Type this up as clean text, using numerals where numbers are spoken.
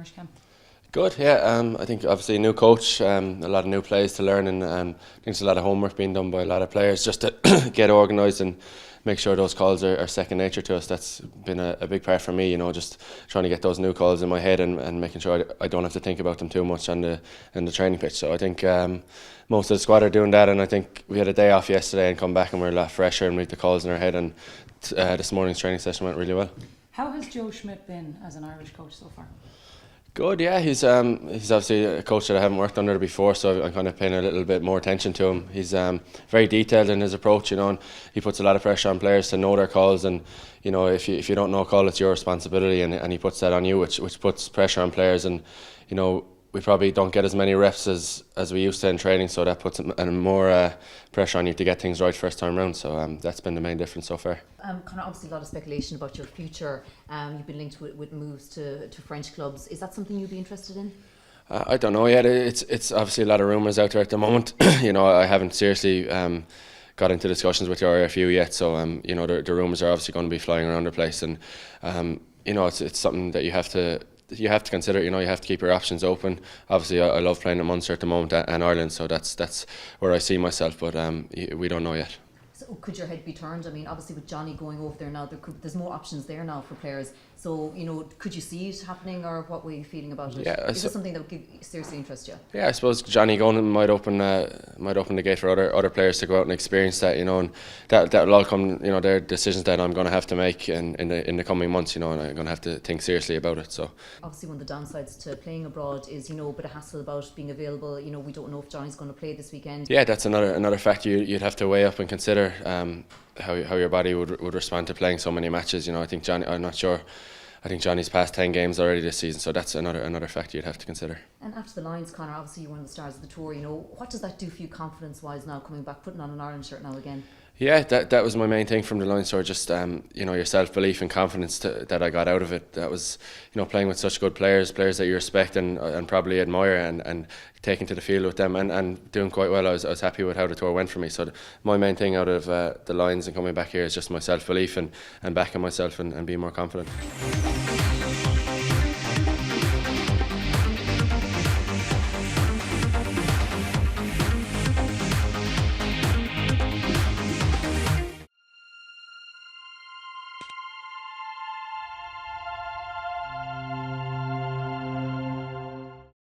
Irish camp? Good, yeah. I think obviously a new coach, a lot of new plays to learn, and I think there's a lot of homework being done by a lot of players just to get organised and make sure those calls are second nature to us. That's been a big part for me, you know, just trying to get those new calls in my head and making sure I don't have to think about them too much on the training pitch. So I think most of the squad are doing that, and I think we had a day off yesterday and come back and we're a lot fresher and we had the calls in our head, and this morning's training session went really well. How has Joe Schmidt been as an Irish coach so far? Good, yeah. He's obviously a coach that I haven't worked under before, so I'm kind of paying a little bit more attention to him. He's very detailed in his approach, you know, and he puts a lot of pressure on players to know their calls. And you know, if you don't know a call, it's your responsibility, and he puts that on you, which puts pressure on players. And you know, we probably don't get as many reps as we used to in training, so that puts more pressure on you to get things right first time round. So that's been the main difference so far. Conor, obviously a lot of speculation about your future. You've been linked with moves to French clubs. Is that something you'd be interested in? I don't know yet. It's obviously a lot of rumours out there at the moment. You know, I haven't seriously got into discussions with the RFU yet, so you know, the rumours are obviously going to be flying around the place, and you know, it's something that you have to consider. You know, you have to keep your options open. Obviously, I love playing at Munster at the moment and Ireland, so that's where I see myself. But we don't know yet. So could your head be turned? I mean, obviously with Johnny going over there now, there's more options there now for players. So, you know, could you see it happening, or what were you feeling about it? Yeah, is it something that would seriously interest you? Yeah, I suppose Johnny going might open the gate for other players to go out and experience that, you know, and that will all come, you know, they're decisions that I'm going to have to make in the coming months, you know, and I'm going to have to think seriously about it. So obviously one of the downsides to playing abroad is, you know, a bit of hassle about being available. You know, we don't know if Johnny's going to play this weekend. Yeah, that's another factor you'd have to weigh up and consider, how your body would respond to playing so many matches. You know, I think I'm not sure. I think Johnny's passed 10 games already this season, so that's another factor you'd have to consider. And after the Lions, Conor, obviously you're one of the stars of the tour. You know, what does that do for you confidence-wise now, coming back, putting on an Ireland shirt now again? Yeah, that was my main thing from the Lions tour. Just you know, your self-belief and confidence that I got out of it. That was, you know, playing with such good players that you respect and probably admire, and taking to the field with them and doing quite well. I was happy with how the tour went for me. So my main thing out of the Lions and coming back here is just my self-belief and backing myself and being more confident.